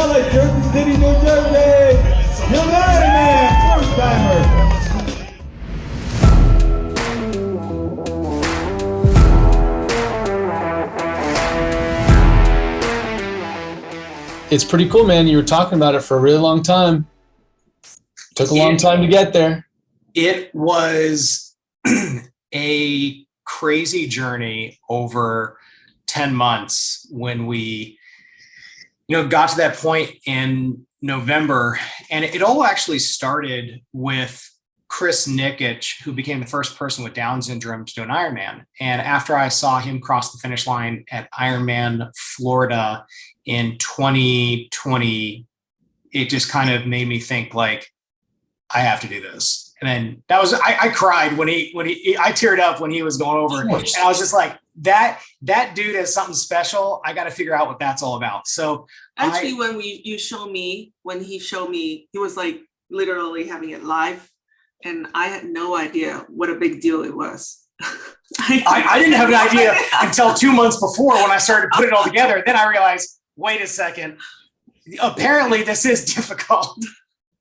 Charlotte, Jersey City, New Jersey, your Ironman first-timer. It's pretty cool, man. You were talking about it for a really long time. Took a long time to get there. It was a crazy journey over 10 months when we, got to that point in November. And it all actually started with Chris Nikic, who became the first person with Down syndrome to do an Ironman. And after I saw him cross the finish line at Ironman Florida in 2020, it just kind of made me think like, I have to do this. And then that was, I cried I teared up when he was going over. And I was just like, that dude has something special. I got to figure out what that's all about. So actually, when he showed me, he was like literally having it live. And I had no idea what a big deal it was. I didn't have an idea until 2 months before when I started to put it all together. Then I realized, wait a second, apparently this is difficult.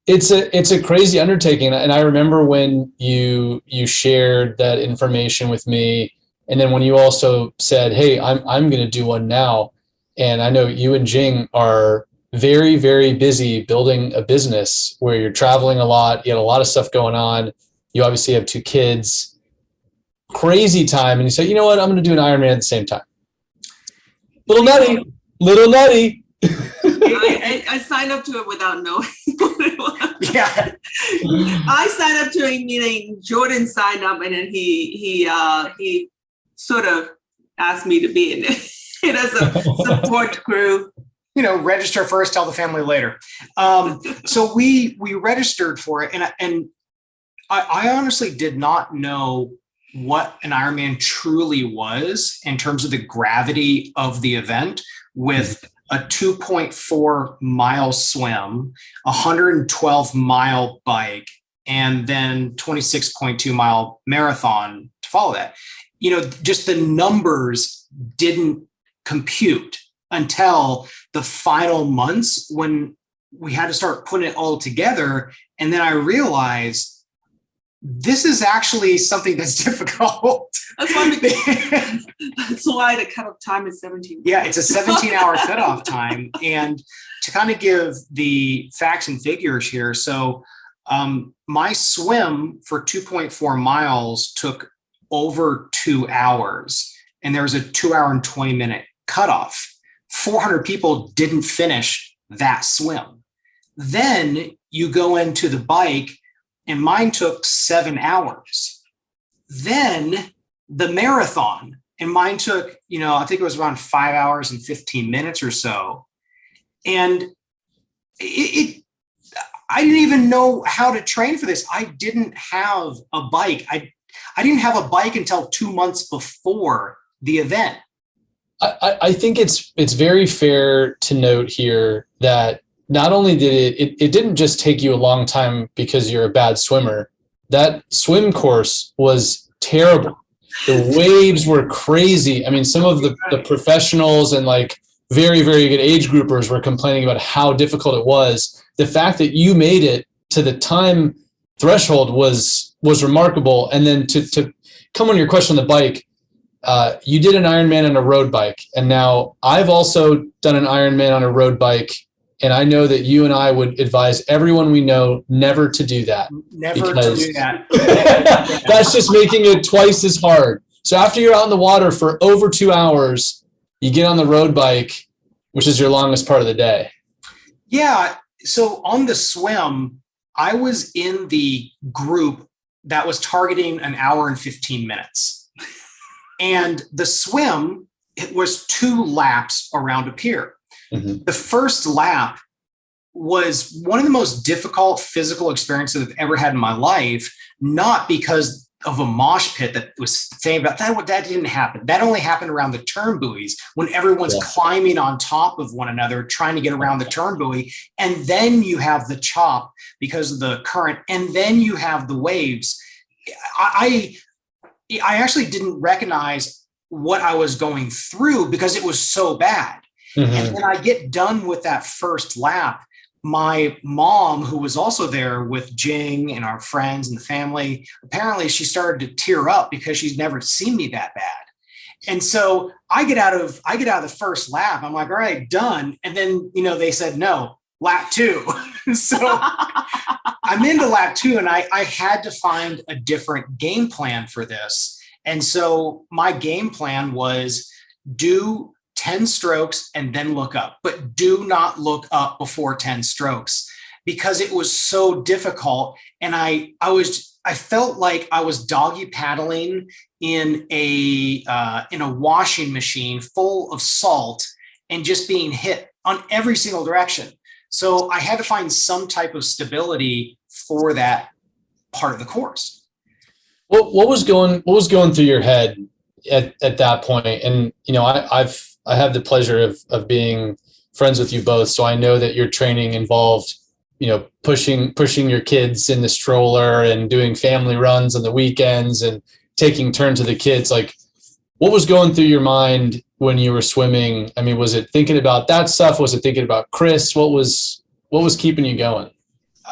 It's a crazy undertaking. And I remember when you shared that information with me, and then when you also said, hey, I'm going to do one now. And I know you and Jing are very, very busy building a business where you're traveling a lot. You had a lot of stuff going on. You obviously have 2 kids. Crazy time. And you say, you know what? I'm going to do an Ironman at the same time. Little nutty. I signed up to it without knowing what it was. Yeah. I signed up to a meeting. Jordan signed up, and then he sort of asked me to be in it as a support crew. Register first, tell the family later. So we registered for it, and I honestly did not know what an Ironman truly was in terms of the gravity of the event, with a 2.4 mile swim, 112 mile bike, and then 26.2 mile marathon to follow that. Just the numbers didn't compute until the final months when we had to start putting it all together. And then I realized this is actually something that's difficult. That's why the cutoff time is 17. Yeah, it's a 17-hour cutoff time. And to kind of give the facts and figures here, so my swim for 2.4 miles took over 2 hours, and there was a 2 hour and 20 minute cutoff. 400 people didn't finish that swim. Then you go into the bike, and mine took 7 hours. Then the marathon, and mine took, I think it was around 5 hours and 15 minutes or so. And I didn't even know how to train for this. I didn't have a bike. I didn't have a bike until 2 months before the event. I think it's very fair to note here that not only did it didn't just take you a long time because you're a bad swimmer. That swim course was terrible. The waves were crazy. I mean, some of the professionals and like very, very good age groupers were complaining about how difficult it was. The fact that you made it to the time threshold was remarkable. And then to come on your question on the bike, you did an Ironman on a road bike. And now I've also done an Ironman on a road bike. And I know that you and I would advise everyone we know never to do that. Never to do that. That's just making it twice as hard. So after you're out in the water for over 2 hours, you get on the road bike, which is your longest part of the day. Yeah. So on the swim, I was in the group that was targeting an hour and 15 minutes. And the swim, it was 2 laps around a pier. Mm-hmm. The first lap was one of the most difficult physical experiences I've ever had in my life, not because of a mosh pit that was saying about that didn't happen. That only happened around the turn buoys when everyone's climbing on top of one another, trying to get around the turn buoy. And then you have the chop because of the current. And then you have the waves. I actually didn't recognize what I was going through because it was so bad. And when I get done with that first lap, my mom, who was also there with Jing and our friends and the family, apparently she started to tear up because she's never seen me that bad. And so I get out of the first lap. I'm like, all right, done. And then, they said, no, lap 2. So I'm into lap 2, and I had to find a different game plan for this. And so my game plan was do 10 strokes and then look up, but do not look up before 10 strokes, because it was so difficult. And I felt like I was doggy paddling in a washing machine full of salt and just being hit on every single direction. So I had to find some type of stability for that part of the course. What was going through your head at that point? And I have the pleasure of being friends with you both, so I know that your training involved pushing your kids in the stroller and doing family runs on the weekends and taking turns with the kids. Like, what was going through your mind when you were swimming? I mean, was it thinking about that stuff? Was it thinking about Chris? What was keeping you going?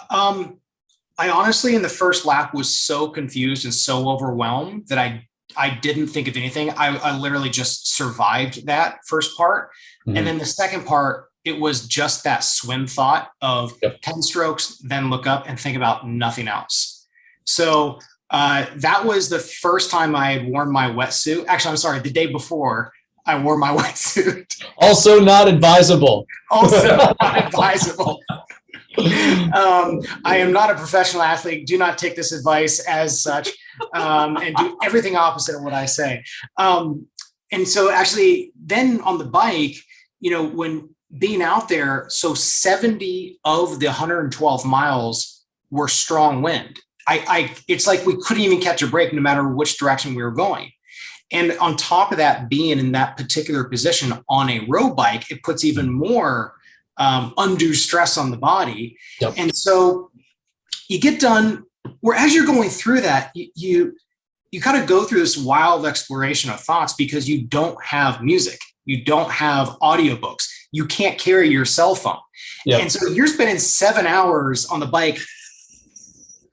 I honestly, in the first lap, was so confused and so overwhelmed that I didn't think of anything. I literally just survived that first part. Mm-hmm. And then the second part, it was just that swim thought of 10 strokes, then look up and think about nothing else. So that was the first time I had worn my wetsuit. Actually, I'm sorry, the day before I wore my wetsuit. Also not advisable. Also not advisable. I am not a professional athlete. Do not take this advice as such, and do everything opposite of what I say. And so actually then on the bike, when being out there, so 70 of the 112 miles were strong wind. It's like we couldn't even catch a break no matter which direction we were going. And on top of that, being in that particular position on a road bike, it puts even more undue stress on the body. Yep. And so you get done, where as you're going through that, you kind of go through this wild exploration of thoughts, because you don't have music. You don't have audiobooks. You can't carry your cell phone. Yep. And so you're spending 7 hours on the bike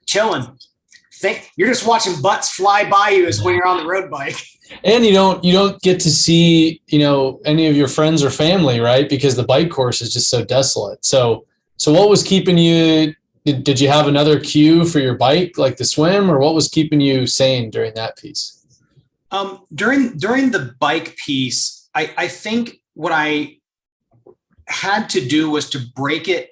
chilling. You're just watching butts fly by you as when you're on the road bike. And you don't get to see, any of your friends or family, right? Because the bike course is just so desolate. So what was keeping you, did you have another cue for your bike, like the swim, or what was keeping you sane during that piece? During the bike piece, I think what I had to do was to break it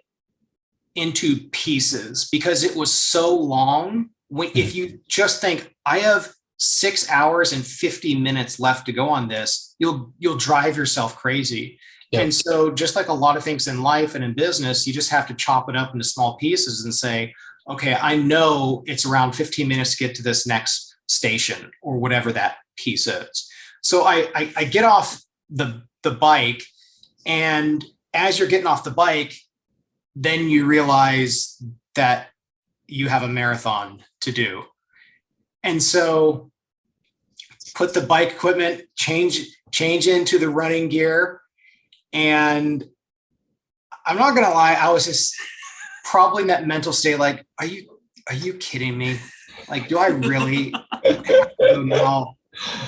into pieces, because it was so long. If you just think, I have 6 hours and 50 minutes left to go on this, you'll drive yourself crazy. Yep. And so just like a lot of things in life and in business, you just have to chop it up into small pieces and say, okay, I know it's around 15 minutes to get to this next station, or whatever that piece is. So I get off the bike, and as you're getting off the bike, then you realize that you have a marathon to do. And so put the bike equipment, change into the running gear. And I'm not going to lie, I was just probably in that mental state, like, are you kidding me? Like, do I really have to go now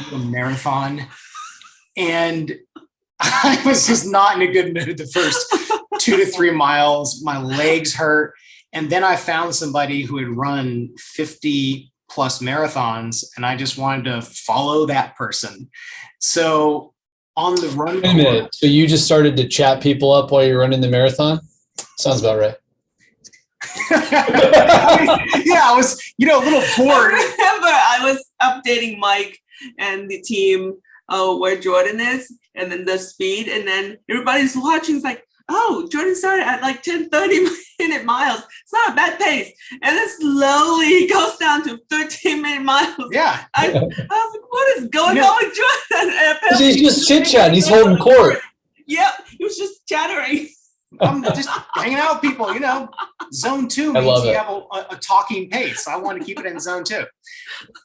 do a marathon? And I was just not in a good mood the first 2 to 3 miles. My legs hurt. And then I found somebody who had run 50 plus marathons, and I just wanted to follow that person. So on the run. Wait a minute. So you just started to chat people up while you're running the marathon? Sounds about right. Yeah, I was, a little bored. I remember I was updating Mike and the team where Jordan is, and then the speed, and then everybody's watching. It's like, oh, Jordan started at like 30-minute miles. It's not a bad pace. And then slowly goes down to 13-minute miles. Yeah. I was like, what is going on with Jordan? He's just chit-chatting. He's holding court. Yep. He was just chattering. I'm just hanging out with people, Zone 2 means you have a talking pace. I want to keep it in zone 2.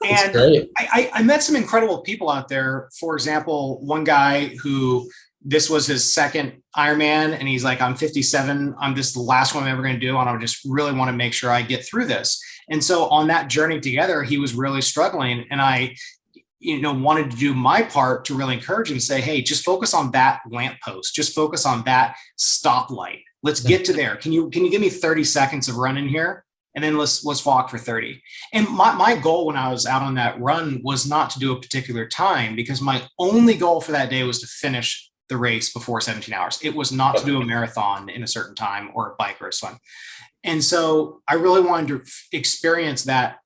And I met some incredible people out there. For example, one guy who this was his second Ironman, and he's like, I'm 57. This is the last one I'm ever going to do. And I just really want to make sure I get through this. And so on that journey together, he was really struggling. And I, wanted to do my part to really encourage him, say, hey, just focus on that lamppost. Just focus on that stoplight. Let's get to there. Can you give me 30 seconds of running here? And then let's walk for 30. And my goal when I was out on that run was not to do a particular time, because my only goal for that day was to finish the race before 17 hours. It was not to do a marathon in a certain time or a bike or a swim. And so I really wanted to experience that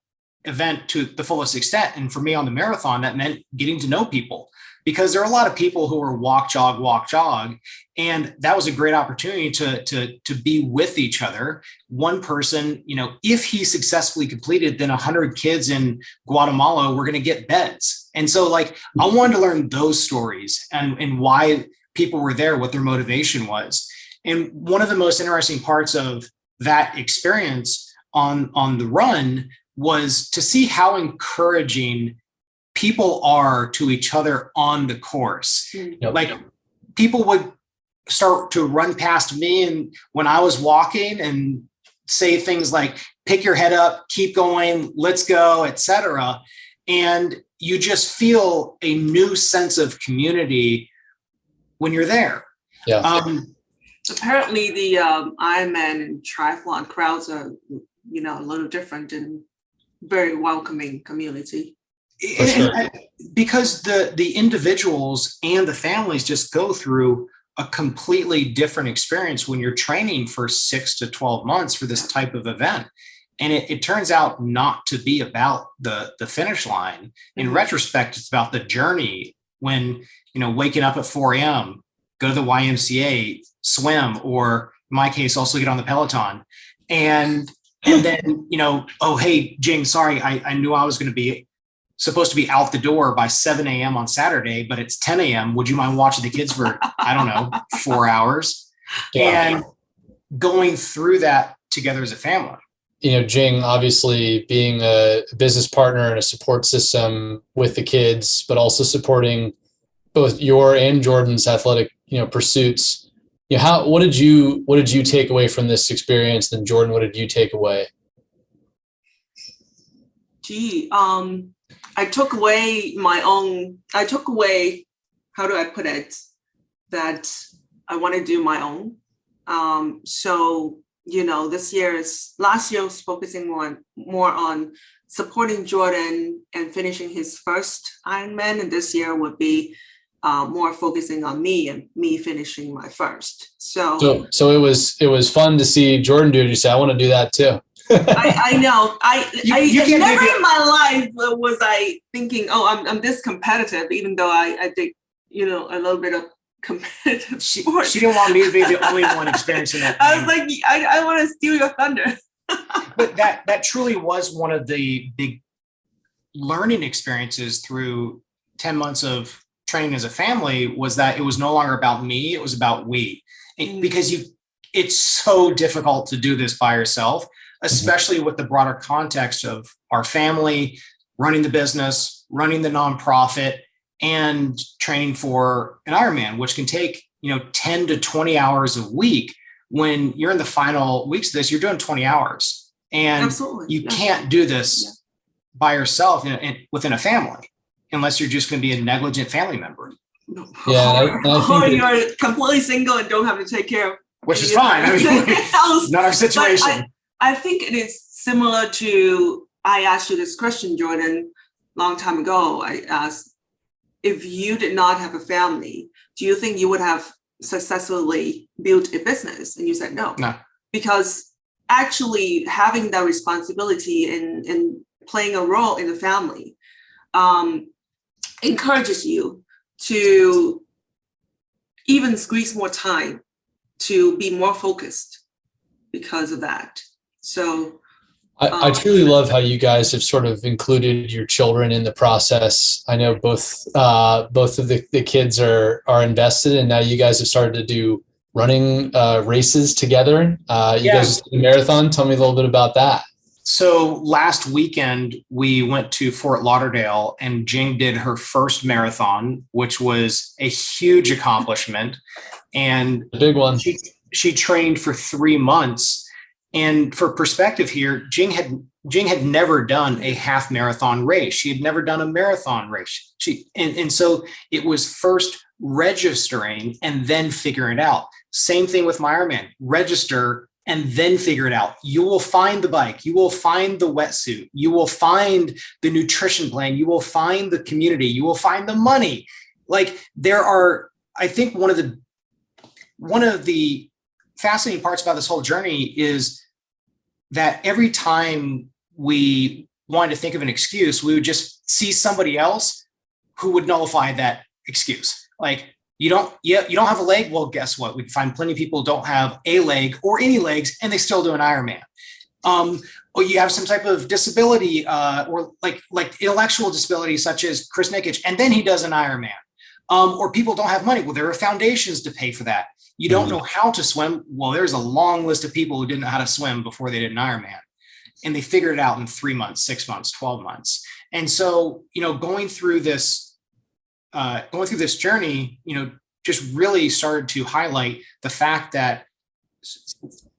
event to the fullest extent. And for me on the marathon, that meant getting to know people, because there are a lot of people who are walk, jog. And that was a great opportunity to be with each other. One person, if he successfully completed, then 100 kids in Guatemala were going to get beds. And so I wanted to learn those stories and why people were there, what their motivation was. And one of the most interesting parts of that experience on the run was to see how encouraging people are to each other on the course. Yep. People would start to run past me and when I was walking and say things like, pick your head up, keep going, let's go, etc. And you just feel a new sense of community when you're there. Yeah. Apparently the Ironman and triathlon crowds are, a little different and very welcoming community. Sure. Because the individuals and the families just go through a completely different experience when you're training for 6 to 12 months for this type of event. And it turns out not to be about the finish line. In retrospect, it's about the journey when, waking up at 4 a.m., go to the YMCA, swim, or in my case, also get on the Peloton. And then, oh, hey, Jing, sorry, I knew I was going to be supposed to be out the door by 7 a.m. on Saturday, but it's 10 a.m. Would you mind watching the kids for, 4 hours? Yeah. And going through that together as a family. Jing, obviously being a business partner and a support system with the kids, but also supporting both your and Jordan's athletic, pursuits. What did you take away from this experience? Then Jordan, what did you take away? I took away how do I put it, that I want to do my own. Last year was focusing more on supporting Jordan and finishing his first Ironman. And this year would be more focusing on me and me finishing my first. So it was fun to see Jordan do it. You say, I want to do that too. I know. I never in my life was I thinking, I'm this competitive, even though I did, a little bit of competitive sports. She didn't want me to be the only one experiencing that. I was like, I want to steal your thunder. But that truly was one of the big learning experiences through 10 months of training as a family, was that it was no longer about me, it was about we. Because it's so difficult to do this by yourself, especially with the broader context of our family, running the business, running the nonprofit, and training for an Ironman, which can take 10 to 20 hours a week. When you're in the final weeks of this, you're doing 20 hours, and absolutely, you can't do this by yourself within a family, unless you're just going to be a negligent family member. Yeah, or you're completely single and don't have to take care of, which is fine. Not our situation. I think it is similar to, I asked you this question, Jordan, long time ago. I asked, if you did not have a family, do you think you would have successfully built a business? And you said no. Because actually having that responsibility and playing a role in the family encourages you to even squeeze more time to be more focused because of that. So I truly love how you guys have sort of included your children in the process. I know both of the kids are invested, and now you guys have started to do running races together. You guys did a marathon. Tell me a little bit about that. So last weekend, we went to Fort Lauderdale and Jing did her first marathon, which was a huge accomplishment. And A big one. She trained for 3 months. And for perspective here, Jing had never done a half marathon race. She had never done a marathon race. And so it was first registering and then figuring it out. Same thing with my Ironman. Register and then figure it out. You will find the bike. You will find the wetsuit. You will find the nutrition plan. You will find the community. You will find the money. Like there are, I think one of the fascinating parts about this whole journey is that every time we wanted to think of an excuse, we would just see somebody else who would nullify that excuse. Like, you don't have a leg? Well, guess what? We can find plenty of people who don't have a leg or any legs and they still do an Ironman. Or you have some type of disability or like intellectual disability, such as Chris Nikic, and then he does an Ironman. Or people don't have money. Well, there are foundations to pay for that. You don't know how to swim. Well, there's a long list of people who didn't know how to swim before they did an Ironman. And they figured it out in 3 months, 6 months, 12 months. And so, going through this journey, just really started to highlight the fact that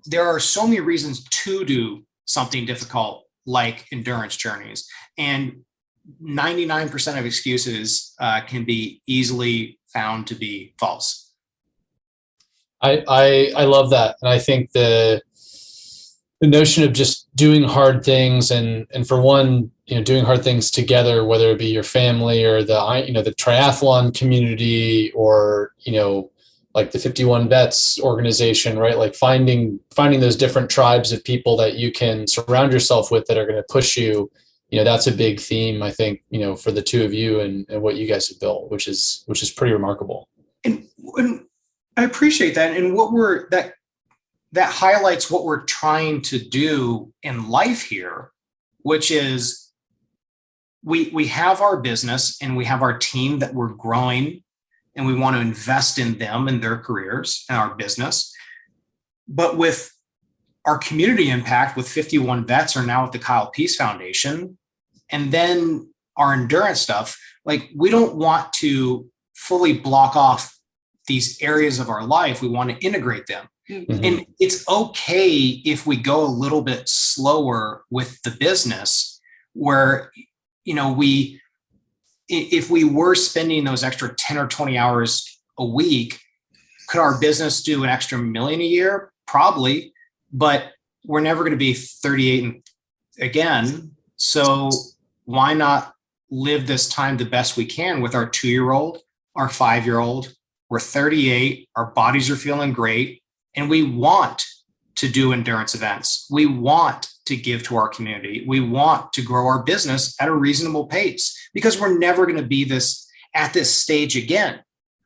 there are so many reasons to do something difficult like endurance journeys. And 99% of excuses can be easily found to be false. I love that. And I think the notion of just doing hard things and for one, doing hard things together, whether it be your family or the triathlon community or, like the 51 Vets organization, right? Like finding those different tribes of people that you can surround yourself with that are going to push you. That's a big theme, I think, for the two of you and what you guys have built, which is pretty remarkable. And I appreciate that. And that highlights what we're trying to do in life here, which is we have our business and we have our team that we're growing and we want to invest in them and their careers and our business. But with our community impact with 51 Vets are now at the Kyle Peace Foundation, and then our endurance stuff, like we don't want to fully block off these areas of our life. We want to integrate them. Mm-hmm. And it's okay if we go a little bit slower with the business where, if we were spending those extra 10 or 20 hours a week, could our business do an extra $1 million a year? Probably, but we're never going to be 38 again. So why not live this time the best we can with our 2-year-old, our 5-year-old? We're 38, our bodies are feeling great, and we want to do endurance events. We want to give to our community. We want to grow our business at a reasonable pace because we're never going to be at this stage again,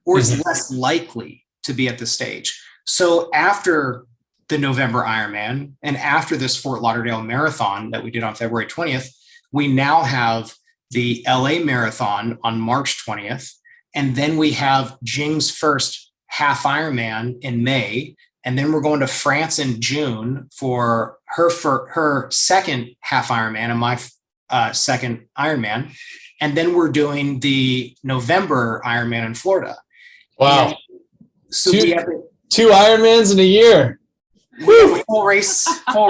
or it's less likely to be at this stage. So after the November Ironman and after this Fort Lauderdale Marathon that we did on February 20th, we now have the LA Marathon on March 20th. And then we have Jing's first half Ironman in May. And then we're going to France in June for her second half Ironman and my second Ironman. And then we're doing the November Ironman in Florida. Wow. And so two we have Ironmans in a year. We have a full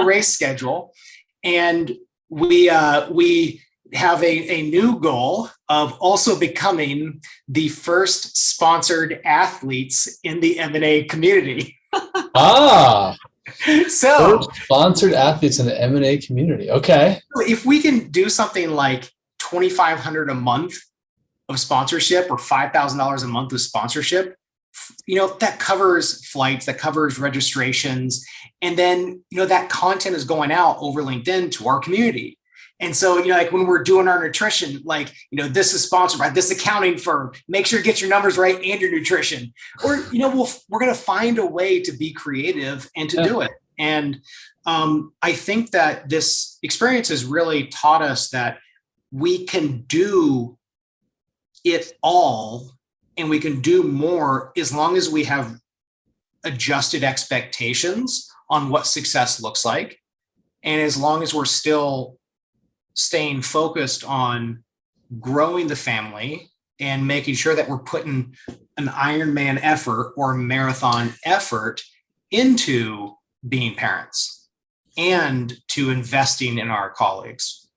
race schedule. And we have a new goal of also becoming the first sponsored athletes in the M&A community. So first sponsored athletes in the M&A community. Okay. If we can do something like $2,500 a month of sponsorship or $5,000 a month of sponsorship, that covers flights, that covers registrations. And then, that content is going out over LinkedIn to our community. And so, like when we're doing our nutrition, this is sponsored by this accounting firm, make sure you get your numbers right and your nutrition, or, we're going to find a way to be creative and to do it. And I think that this experience has really taught us that we can do it all and we can do more as long as we have adjusted expectations on what success looks like. And as long as we're still staying focused on growing the family and making sure that we're putting an Ironman effort or marathon effort into being parents and to investing in our colleagues.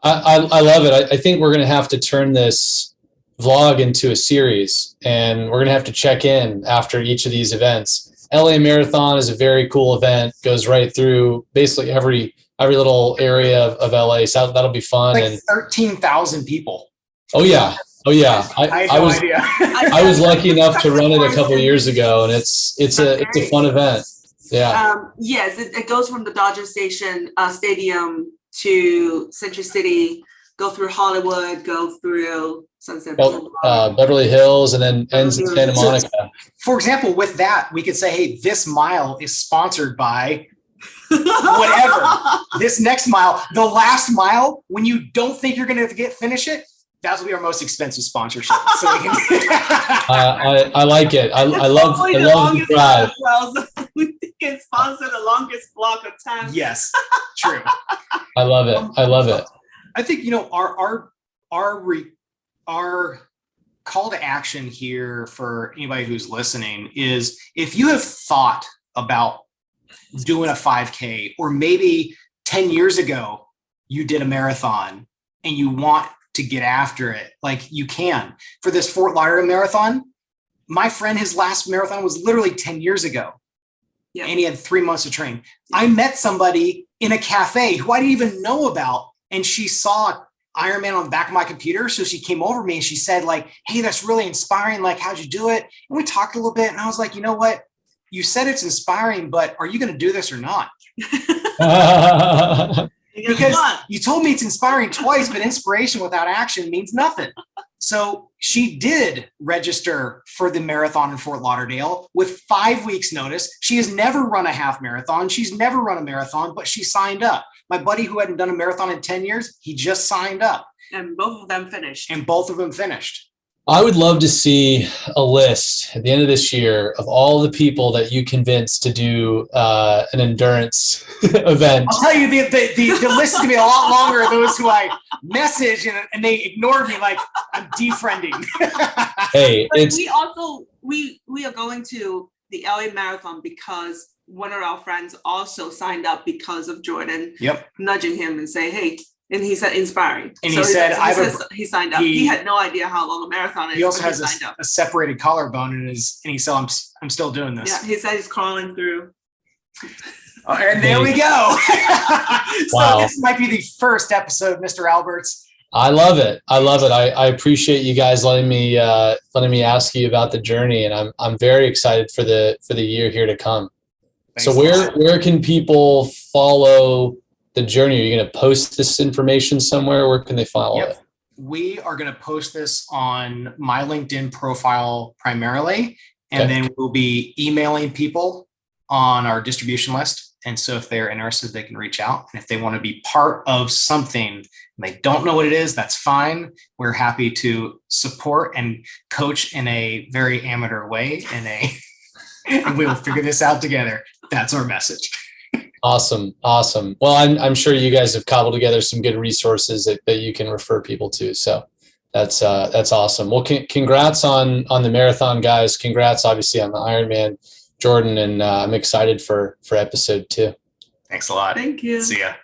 I love it. I think we're going to have to turn this vlog into a series, and we're going to have to check in after each of these events. LA Marathon is a very cool event, goes right through basically every little area of LA. So that'll be fun. Like and 13,000 people. Oh yeah. I had no idea. I was lucky enough to run it a couple of years ago, and it's a fun event. Yeah. Yes, it goes from the Dodger Stadium to Century City, go through Hollywood, go through Sunset Boulevard, Beverly Hills, and then ends in Santa Monica. So, for example, with that, we could say, hey, this mile is sponsored by whatever. This next mile, the last mile, when you don't think you're going to finish it, that will be our most expensive sponsorship. So we can I like it. I love the drive. Well, so we can sponsor the longest block of time. Yes, true. I love it. I think, our call to action here for anybody who's listening is, if you have thought about doing a 5K, or maybe 10 years ago you did a marathon and you want to get after it, like, you can. For this Fort Lauderdale marathon, my friend, his last marathon was literally 10 years ago. Yeah. And he had 3 months to train. I met somebody in a cafe who I didn't even know about, and she saw Ironman on the back of my computer. So she came over to me and she said, like, hey, that's really inspiring. Like, how'd you do it? And we talked a little bit, and I was like, you know what? You said it's inspiring, but are you going to do this or not? Because you told me it's inspiring twice, but inspiration without action means nothing. So she did register for the marathon in Fort Lauderdale with 5 weeks notice. She has never run a half marathon. She's never run a marathon, but she signed up. My buddy who hadn't done a marathon in 10 years, he just signed up. And both of them finished. I would love to see a list at the end of this year of all the people that you convinced to do an endurance event. I'll tell you, the list is going to be a lot longer of those who I message and they ignored me, like I'm defriending. Hey, but we are going to the LA Marathon because one of our friends also signed up because of Jordan. Yep. Nudging him and say, hey. And he said inspiring. And so he signed up. He had no idea how long a marathon is. He also has a separated collarbone and he said, I'm still doing this. Yeah, he said he's crawling through. Oh, and there we go. So wow. This might be the first episode of Mr. Alberts. I love it. I appreciate you guys letting me ask you about the journey, and I'm very excited for the year here to come. Thanks. So where can people follow the journey? Are you going to post this information somewhere? Where can they follow it? We are going to post this on my LinkedIn profile primarily, and then we'll be emailing people on our distribution list. And so if they're interested, they can reach out. And if they want to be part of something and they don't know what it is, that's fine. We're happy to support and coach in a very amateur way, and we will figure this out together. That's our message. Awesome. Well, I'm sure you guys have cobbled together some good resources that you can refer people to. So that's awesome. Well, congrats on the marathon, guys. Congrats, obviously, on the Ironman, Jordan, and I'm excited for episode 2. Thanks a lot. Thank you. See ya.